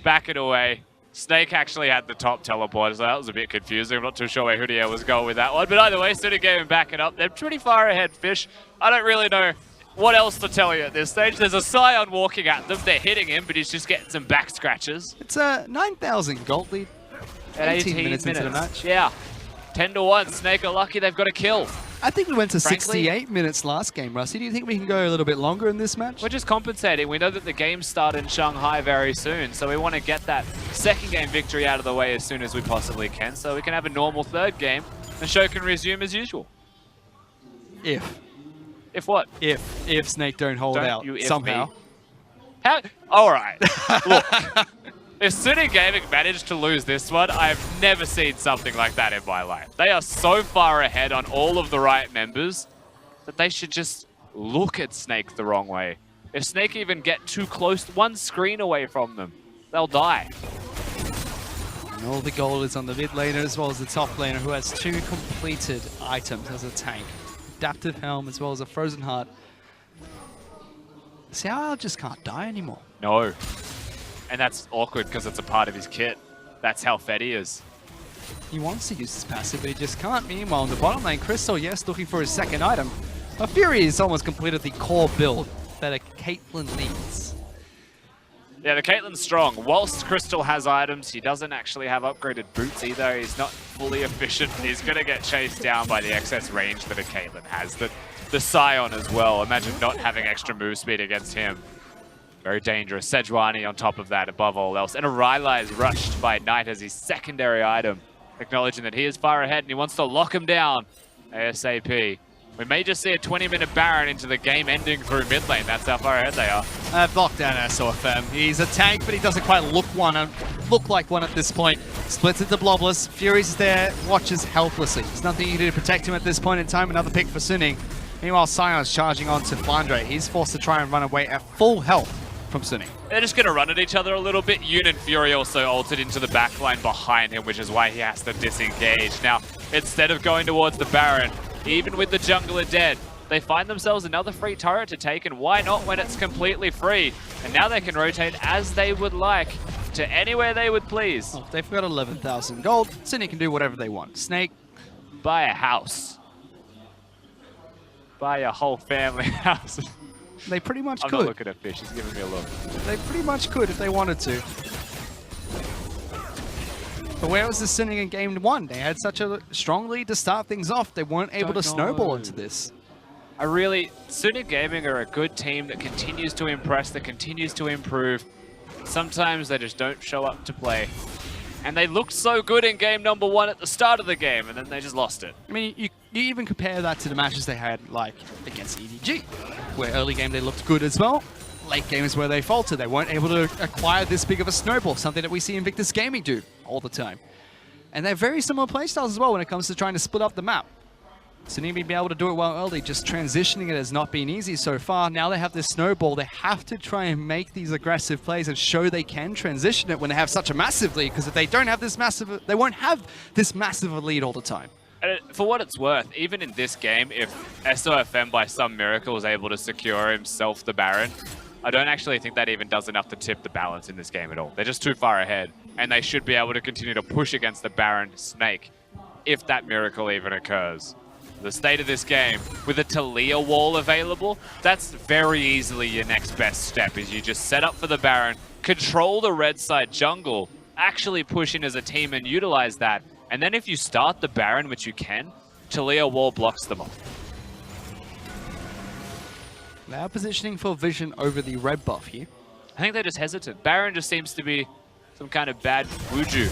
Back it away. Snake actually had the top teleport, so that was a bit confusing. I'm not too sure where Houtier was going with that one. But either way, Suning Game and back it up. They're pretty far ahead, Fish. I don't really know what else to tell you at this stage. There's a Sion walking at them. They're hitting him, but he's just getting some back scratches. It's a 9,000 gold lead. 18 minutes into the match. Yeah. 10-1. Snake are lucky they've got a kill. I think we went to Frankly, 68 minutes last game, Rusty. Do you think we can go a little bit longer in this match? We're just compensating. We know that the games start in Shanghai very soon, so we want to get that second game victory out of the way as soon as we possibly can, so we can have a normal third game. The show can resume as usual. If what? If Snake don't hold out somehow. How? All right. Look, if Suning Gaming managed to lose this one, I've never seen something like that in my life. They are so far ahead on all of the right members that they should just look at Snake the wrong way. If Snake even get too close, one screen away from them, they'll die. And all the gold is on the mid laner as well as the top laner, who has 2 completed items as a tank. Adaptive Helm as well as a Frozen Heart. Xiao Ao just can't die anymore. No. And that's awkward because it's a part of his kit. That's how fed he is. He wants to use his passive, but he just can't. Meanwhile, in the bottom lane, Crystal, yes, looking for his second item. But Fury has almost completed the core build that a Caitlyn needs. Yeah, the Caitlyn's strong. Whilst Crystal has items, he doesn't actually have upgraded boots either. He's not fully efficient. He's going to get chased down by the excess range that a Caitlyn has. The Sion as well. Imagine not having extra move speed against him. Very dangerous. Sejuani on top of that, above all else. And Arila is rushed by Knight as his secondary item, acknowledging that he is far ahead and he wants to lock him down ASAP. We may just see a 20-minute Baron into the game ending through mid lane. That's how far ahead they are. Blocked down SOFM. He's a tank, but he doesn't quite look like one at this point. Splits into Blobless. Fury's there, watches helplessly. There's nothing you can do to protect him at this point in time. Another pick for Suning. Meanwhile, Sion's charging on to Flandre. He's forced to try and run away at full health from Suning. They're just going to run at each other a little bit. Yun and Fury also ulted into the backline behind him, which is why he has to disengage. Now, instead of going towards the Baron, even with the jungler dead, they find themselves another free turret to take, and why not when it's completely free? And now they can rotate as they would like. to anywhere they would please. Well, they've got 11,000 gold. Sydney can do whatever they want. Snake. Buy a house. Buy a whole family house. They pretty much I'm could. not looking at Fish, he's giving me a look. They pretty much could if they wanted to. But where was the Sydney in game 1? They had such a strong lead to start things off. They weren't able to snowball into this. Sydney Gaming are a good team that continues to impress, that continues to improve. Sometimes they just don't show up to play. And they looked so good in game number 1 at the start of the game, and then they just lost it. I mean, you even compare that to the matches they had, like, against EDG, where early game they looked good as well. Late game is where they faltered. They weren't able to acquire this big of a snowball, something that we see Invictus Gaming do all the time. And they're very similar playstyles as well when it comes to trying to split up the map. So need to be able to do it well early. Just transitioning it has not been easy so far. Now they have this snowball. They have to try and make these aggressive plays and show they can transition it when they have such a massive lead. Because if they don't have this massive, they won't have this massive lead all the time. And for what it's worth, even in this game, if SOFM by some miracle was able to secure himself the Baron, I don't actually think that even does enough to tip the balance in this game at all. They're just too far ahead, and they should be able to continue to push against the Baron Snake if that miracle even occurs. The state of this game, with a Talia wall available, that's very easily your next best step, is you just set up for the Baron, control the red side jungle, actually push in as a team and utilize that, and then if you start the Baron, which you can, Talia wall blocks them off. They are positioning for vision over the red buff here. I think they're just hesitant. Baron just seems to be some kind of bad wuju.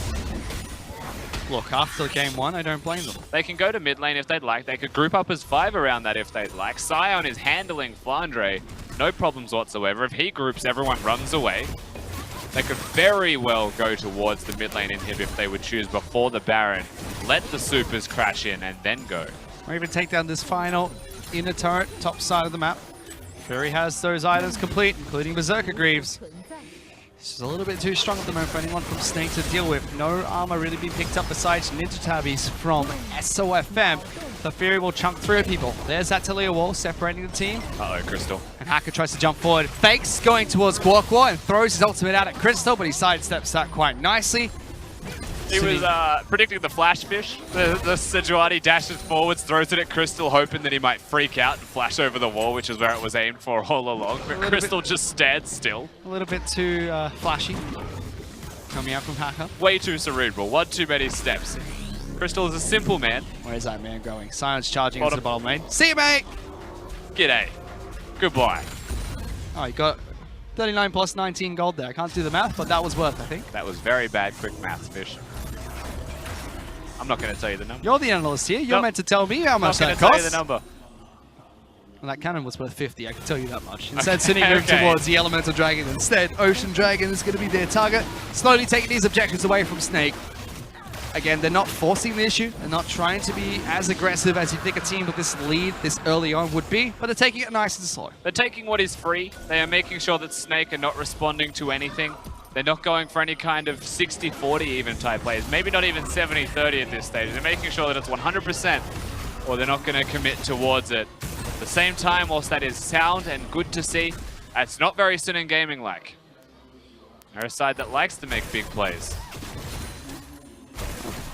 Look, after game 1, I don't blame them. They can go to mid lane if they'd like. They could group up as 5 around that if they'd like. Sion is handling Flandre. No problems whatsoever. If he groups, everyone runs away. They could very well go towards the mid lane inhib if they would choose before the Baron. Let the supers crash in and then go. Or even take down this final inner turret, top side of the map. Fury has those items complete, including Berserker Greaves. This is a little bit too strong at the moment for anyone from Snake to deal with. No armor really being picked up besides Ninja Tabbies from SOFM. The Fury will chunk through people. There's that Talia wall separating the team. Uh-oh, Crystal. And Hacker tries to jump forward. Fakes going towards Guokwa and throws his ultimate out at Crystal, but he sidesteps that quite nicely. He was predicting the flash fish. The Sejuani dashes forwards, throws it at Crystal, hoping that he might freak out and flash over the wall, which is where it was aimed for all along. But Crystal just stands still. A little bit too flashy coming out from Hacker. Way too cerebral. One too many steps. Crystal is a simple man. Where's that man going? Silence charging into the bottom lane. See you, mate! G'day. Goodbye. Oh, he got 39 plus 19 gold there. I can't do the math, but that was worth, I think. That was very bad quick maths, Fish. I'm not going to tell you the number. You're the analyst here. You're meant to tell me how much that costs. I'm not going to tell you the number. Well, that cannon was worth 50, I can tell you that much. Instead, Sydney moved towards the Elemental Dragon. Instead, Ocean Dragon is going to be their target. Slowly taking these objectives away from Snake. Again, they're not forcing the issue. They're not trying to be as aggressive as you think a team with this lead this early on would be, but they're taking it nice and slow. They're taking what is free. They are making sure that Snake are not responding to anything. They're not going for any kind of 60-40 even type plays. Maybe not even 70-30 at this stage. They're making sure that it's 100% or they're not going to commit towards it. At the same time, whilst that is sound and good to see, it's not very Sin Gaming-like. They're a side that likes to make big plays.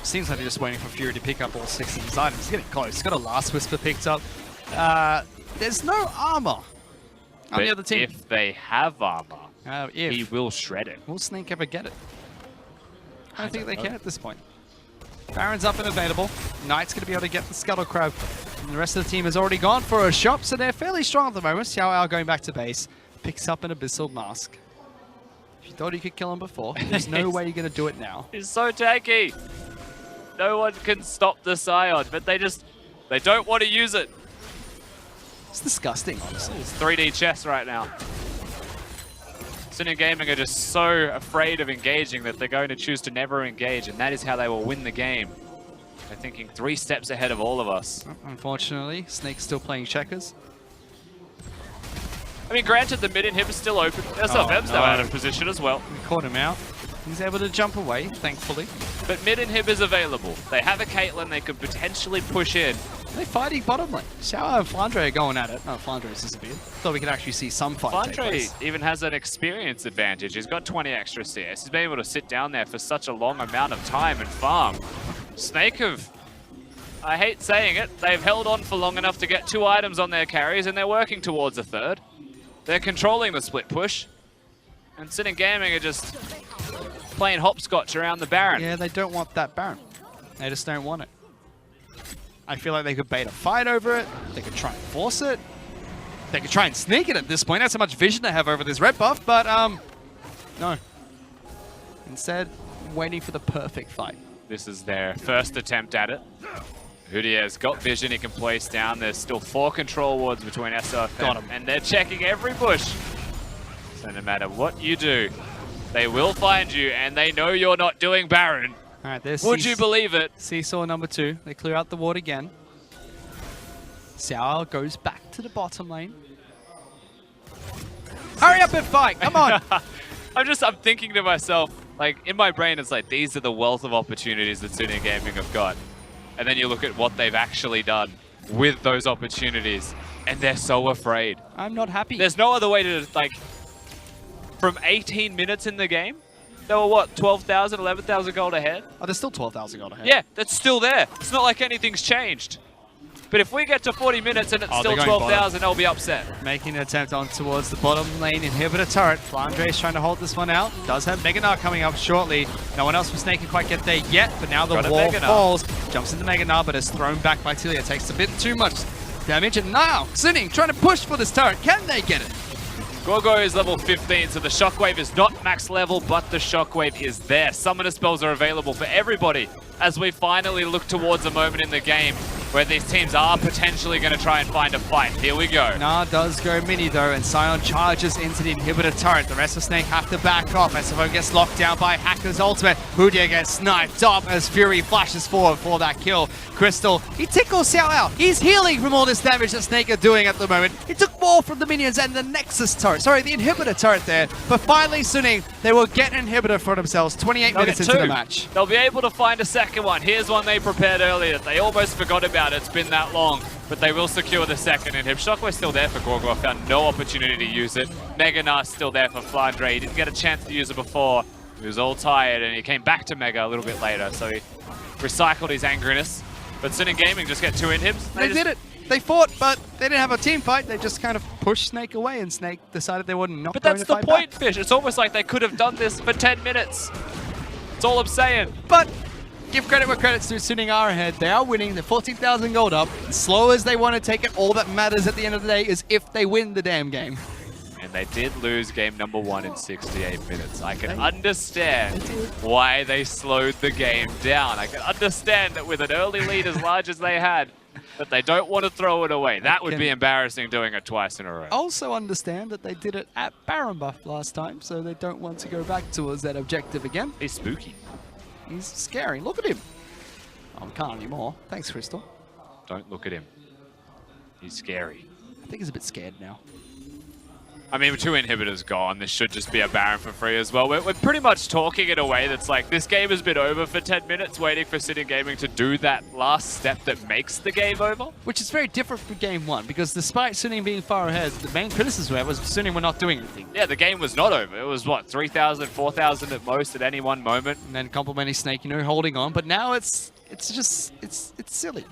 Seems like they're just waiting for Fury to pick up all 6 of his items. He's getting close. He's got a Last Whisper picked up. There's no armor on the other team. If they have armor, he will shred it. Will Snake ever get it? I don't think they can at this point. Baron's up and available. Knight's going to be able to get the Scuttle Crab. And the rest of the team has already gone for a shot, so they're fairly strong at the moment. Xiao going back to base. Picks up an Abyssal Mask. If you thought you could kill him before, there's no way you're going to do it now. He's so tanky. No one can stop the Sion, but they don't want to use it. It's disgusting, honestly. It's 3D chess right now. Sin Gaming are just so afraid of engaging that they're going to choose to never engage, and that is how they will win the game. They're thinking 3 steps ahead of all of us. Unfortunately, Snake's still playing checkers. I mean, granted, the mid inhib is still open. SFM's now out of position as well. We caught him out. He's able to jump away, thankfully. But mid inhib is available. They have a Caitlyn they could potentially push in. They fighting bottom lane. Xiao and Flandre are going at it. Oh, Flandre's disappeared. Thought we could actually see some fight take place. Flandre even has an experience advantage. He's got 20 extra CS. He's been able to sit down there for such a long amount of time and farm. Snake have, I hate saying it, they've held on for long enough to get 2 items on their carries, and they're working towards a 3rd. They're controlling the split push. And Sin and Gaming are just playing hopscotch around the Baron. Yeah, they don't want that Baron. They just don't want it. I feel like they could bait a fight over it. They could try and force it. They could try and sneak it at this point. That's how much vision they have over this red buff, but no. Instead, waiting for the perfect fight. This is their first attempt at it. Hoodier's got vision he can place down. There's still 4 control wards between SOFM, and they're checking every bush. So no matter what you do, they will find you, and they know you're not doing Baron. All right, there's Would you believe it? Seesaw number 2. They clear out the ward again. Xiao goes back to the bottom lane. Hurry up and fight! Come on! I'm thinking to myself, like, in my brain, it's like, these are the wealth of opportunities that Suning Gaming have got. And then you look at what they've actually done with those opportunities, and they're so afraid. I'm not happy. There's no other way to, like, from 18 minutes in the game, they were what, 12,000, 11,000 gold ahead? Oh, there's still 12,000 gold ahead. Yeah, that's still there. It's not like anything's changed. But if we get to 40 minutes and it's still 12,000, I'll be upset. Making an attempt on towards the bottom lane inhibitor turret. Flandre's trying to hold this one out. Does have Mega Gnar coming up shortly. No one else from Snake can quite get there yet, but now the wall falls. Jumps into Mega Gnar, but is thrown back by Tilia. Takes a bit too much damage, and now Sinning trying to push for this turret. Can they get it? Gorgo is level 15, so the Shockwave is not max level, but the Shockwave is there. Summoner spells are available for everybody as we finally look towards a moment in the game where these teams are potentially going to try and find a fight. Here we go. Gnar does go mini though, and Sion charges into the inhibitor turret. The rest of Snake have to back off. SFO gets locked down by Hacker's ultimate. Hudia gets sniped up as Fury flashes forward for that kill. Crystal, he tickles Xiao out. He's healing from all this damage that Snake are doing at the moment. He took more from the minions and the Nexus turret. Sorry, the inhibitor turret there. But finally, Suning, they will get an inhibitor for themselves 28 minutes into the match. They'll be able to find a second one. Here's one they prepared earlier. They almost forgot about. It's been that long, but they will secure the second inhib. Shockwave's still there for Gorgo. Found no opportunity to use it. Mega Gnar's still there for Flandre. He didn't get a chance to use it before. He was all tired, and he came back to Mega a little bit later, so he recycled his angriness. But Sin and Gaming just get 2 inhibs. They did it. They fought, but they didn't have a team fight. They just kind of pushed Snake away, and Snake decided they were not But going that's to the fight point, back. Fish. It's almost like they could have done this for 10 minutes. That's all I'm saying. But give credit where credit's due. Suning are ahead. They are winning. They're 14,000 gold up. As slow as they want to take it, all that matters at the end of the day is if they win the damn game. And they did lose game number 1 in 68 minutes. I can understand why they slowed the game down. I can understand that with an early lead as large as they had, that they don't want to throw it away. That would be embarrassing doing it twice in a row. Also understand that they did it at Baron buff last time, so they don't want to go back towards that objective again. He's spooky. He's scary. Look at him. Oh, I can't anymore. Thanks, Crystal. Don't look at him. He's scary. I think he's a bit scared now. I mean, with 2 inhibitors gone, this should just be a Baron for free as well. We're pretty much talking in a way that's like, this game has been over for 10 minutes, waiting for Sin and Gaming to do that last step that makes the game over. Which is very different from game 1, because despite Suning being far ahead, the main criticism was Suning were not doing anything. Yeah, the game was not over. It was, what, 3,000, 4,000 at most at any one moment. And then complimenting Snake, you know, holding on. But now it's silly.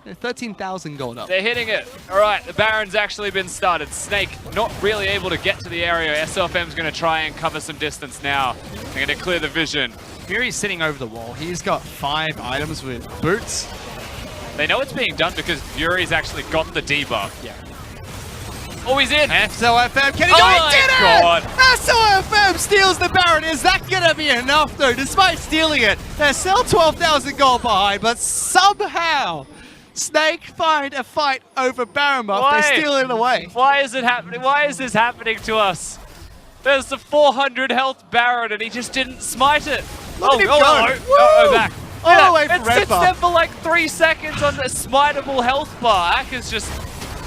They're 13,000 gold up. They're hitting it. All right, the Baron's actually been started. Snake not really able to get to the area. SLFM's going to try and cover some distance now. They're going to clear the vision. Fury's sitting over the wall. He's got 5 items with boots. They know it's being done because Fury's actually got the debuff. Yeah. Oh, he's in. SOFM, can he do it? He did it! SOFM steals the Baron. Is that going to be enough, though? Despite stealing it, they're still 12,000 gold behind, but somehow Snake find a fight over Baron buff. Why? They steal it away. Why is it happening? Why is this happening to us? There's the 400 health Baron and he just didn't smite it. Look at him go. Oh, back. All the way from it red sits buff. there for like 3 seconds on the smiteable health bar. Ak is just...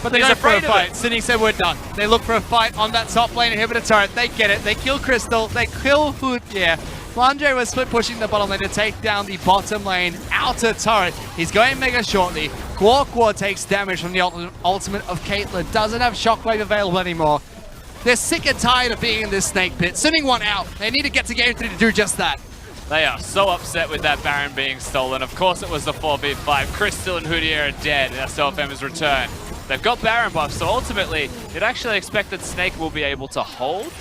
But they go for a fight. Sinning said we're done. They look for a fight on that top lane inhibitor turret. They get it. They kill Crystal. They kill Hood. Yeah. Flandre was split pushing the bottom lane to take down the bottom lane outer turret. He's going mega shortly. Guorguo takes damage from the ultimate of Caitlyn. Doesn't have Shockwave available anymore. They're sick and tired of being in this snake pit. Suning one out. They need to get to game 3 to do just that. They are so upset with that Baron being stolen. Of course it was the 4v5. Crystal and Houdier are dead. SOFM has returned. They've got Baron buff, so ultimately, you'd actually expect that Snake will be able to hold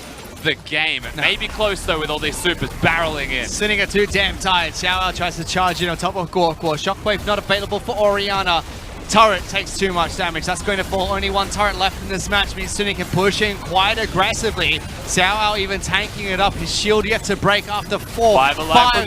the game. It may be close though with all these supers barreling in. Suning are too damn tired. Xiao tries to charge in on top of Guorguo. Shockwave not available for Orianna. Turret takes too much damage. That's going to fall. Only one turret left in this match means Suning can push in quite aggressively. Xiao even tanking it up. His shield yet to break after five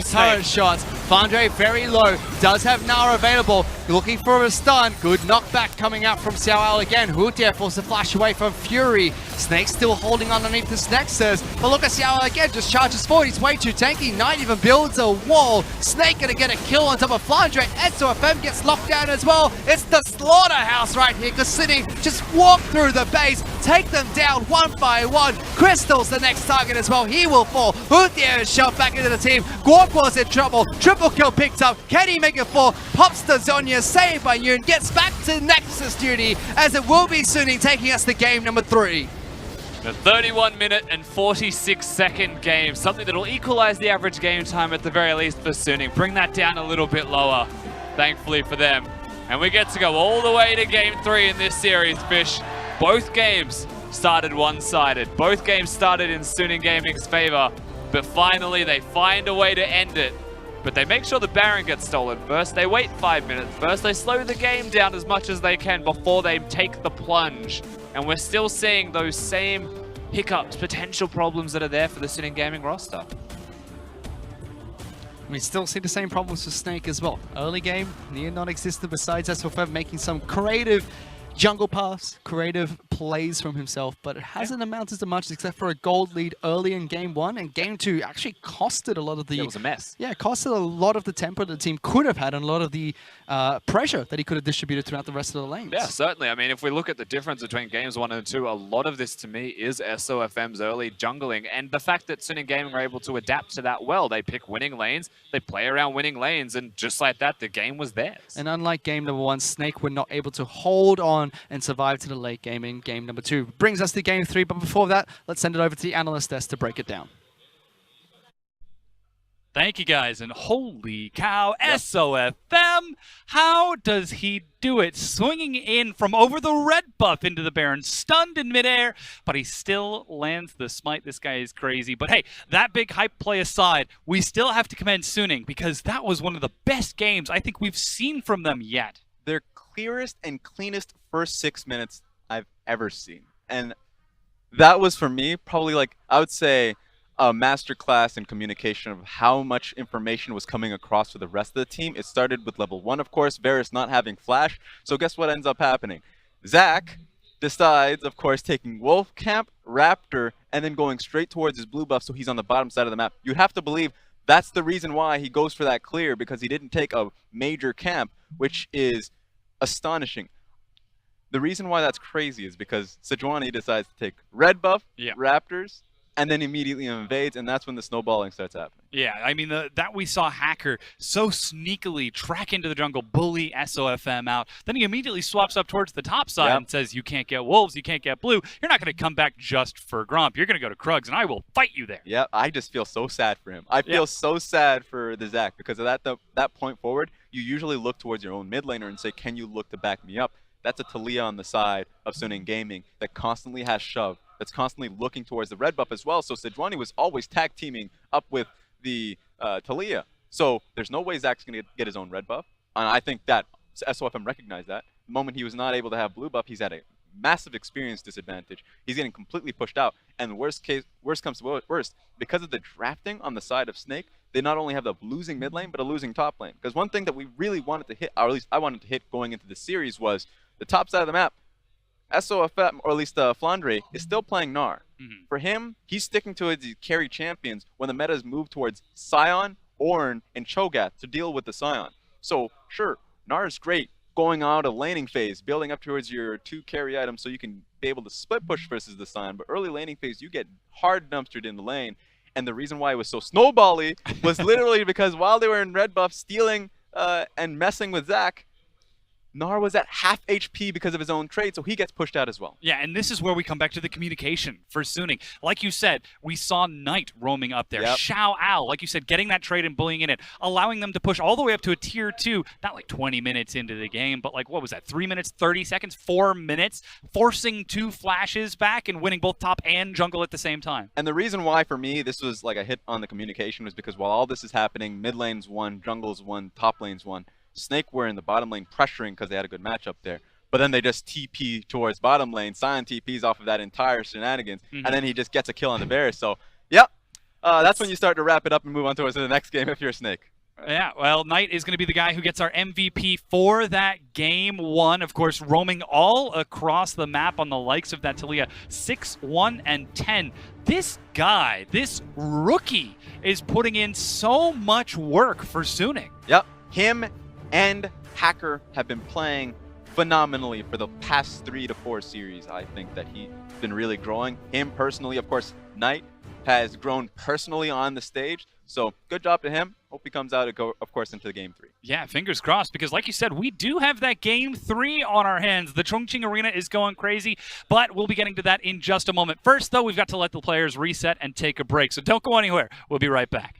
turret shots. Flandre very low. Does have Nara available. Looking for a stun. Good knockback coming out from Xiao again. Houdier forced to flash away from Fury. Snake still holding underneath this Nexus. But look at Xiao again. Just charges forward. He's way too tanky. Knight even builds a wall. Snake gonna get a kill on top of Flandre. SOFM gets locked down as well. It's the slaughterhouse right here because City just walk through the base, take them down one by one. Crystal's the next target as well. He will fall. Houdier is shoved back into the team. Guorguo's in trouble. Triple kill picked up. Can he make it 4? Pops to Zhonya, saved by Yoon. Gets back to Nexus duty as it will be Suning taking us to game number 3. The 31-minute and 46-second game, something that will equalize the average game time at the very least for Suning. Bring that down a little bit lower, thankfully for them. And we get to go all the way to game 3 in this series, Fish. Both games started one-sided. Both games started in Suning Gaming's favor, but finally they find a way to end it. But they make sure the Baron gets stolen first. They wait 5 minutes first. They slow the game down as much as they can before they take the plunge. And we're still seeing those same hiccups, potential problems that are there for the Suning Gaming roster. We still see the same problems with Snake as well. Early game, near non-existent besides SOFM making some creative jungle paths, creative plays from himself, but it hasn't amounted to much except for a gold lead early in game 1, and game 2 actually costed a lot of the... It was a mess. Yeah, costed a lot of the tempo the team could have had and a lot of the pressure that he could have distributed throughout the rest of the lanes. Yeah, certainly. I mean, if we look at the difference between games 1 and 2, a lot of this to me is SOFM's early jungling, and the fact that Suning Gaming are able to adapt to that well. They pick winning lanes, they play around winning lanes, and just like that, the game was theirs. And unlike game number 1, Snake were not able to hold on and survive to the late game in game number 2. Brings us to game 3, but before that, let's send it over to the analyst desk to break it down. Thank you, guys. And holy cow, SOFM, how does he do it? Swinging in from over the red buff into the Baron, stunned in midair, but he still lands the smite. This guy is crazy. But hey, that big hype play aside, we still have to commend Suning because that was one of the best games I think we've seen from them yet. Their clearest and cleanest first 6 minutes I've ever seen. And that was, for me, probably like, I would say, a masterclass in communication of how much information was coming across to the rest of the team. It started with level 1, of course, Varus not having flash. So guess what ends up happening? Zach decides, of course, taking Wolf Camp, Raptor, and then going straight towards his blue buff so he's on the bottom side of the map. You have to believe that's the reason why he goes for that clear, because he didn't take a major camp, which is astonishing. The reason why that's crazy is because Sejuani decides to take red buff, Raptors, and then immediately invades, and that's when the snowballing starts happening. Yeah, I mean, that we saw Hacker so sneakily track into the jungle, bully SOFM out. Then he immediately swaps up towards the top side and says, you can't get wolves, you can't get blue. You're not going to come back just for Grump. You're going to go to Krugs, and I will fight you there. Yeah, I just feel so sad for him. I feel so sad for the Zach, because at that point forward, you usually look towards your own mid laner and say, can you look to back me up? That's a Talia on the side of Suning Gaming that constantly has shove, that's constantly looking towards the red buff as well. So Sejuani was always tag teaming up with the Talia. So there's no way Zach's going to get his own red buff. And I think that SOFM recognized that. The moment he was not able to have blue buff, he's at a massive experience disadvantage. He's getting completely pushed out. And worst comes to worst, because of the drafting on the side of Snake, they not only have the losing mid lane, but a losing top lane. Because one thing that we really wanted to hit, or at least I wanted to hit going into the series, was the top side of the map. SOFM, or at least Flandre, is still playing Gnar. For him, he's sticking to his carry champions when the meta has moved towards Sion, Ornn, and Cho'Gath to deal with the Sion. So, sure, Gnar is great going out a laning phase, building up towards your 2 carry items so you can be able to split push versus the Sion. But early laning phase, you get hard dumpstered in the lane. And the reason why it was so snowbally was literally because while they were in red buff stealing and messing with Zach, Gnar was at half HP because of his own trade, so he gets pushed out as well. Yeah, and this is where we come back to the communication for Suning. Like you said, we saw Knight roaming up there. Yep. Xiao Ao, like you said, getting that trade and bullying in it, allowing them to push all the way up to a tier 2, not like 20 minutes into the game, but like, what was that, 3 minutes, 30 seconds, 4 minutes, forcing 2 flashes back and winning both top and jungle at the same time. And the reason why, for me, this was like a hit on the communication was because while all this is happening, mid lane's won, jungle's won, top lane's won. Snake were in the bottom lane pressuring because they had a good matchup there. But then they just TP towards bottom lane. Sion TPs off of that entire shenanigans. And then he just gets a kill on the Varus. So, yep. That's when you start to wrap it up and move on towards the next game if you're Snake. Yeah, well, Knight is going to be the guy who gets our MVP for that game 1. Of course, roaming all across the map on the likes of that Taliyah 6, 1, and 10. This guy, this rookie, is putting in so much work for Suning. Yep. Him and Hacker have been playing phenomenally for the past 3 to 4 series. I think that he's been really growing. Him personally, of course, Knight has grown personally on the stage. So good job to him. Hope he comes out and go, of course, into game 3. Yeah, fingers crossed, because like you said, we do have that game 3 on our hands. The Chongqing Arena is going crazy, but we'll be getting to that in just a moment. First, though, we've got to let the players reset and take a break. So don't go anywhere. We'll be right back.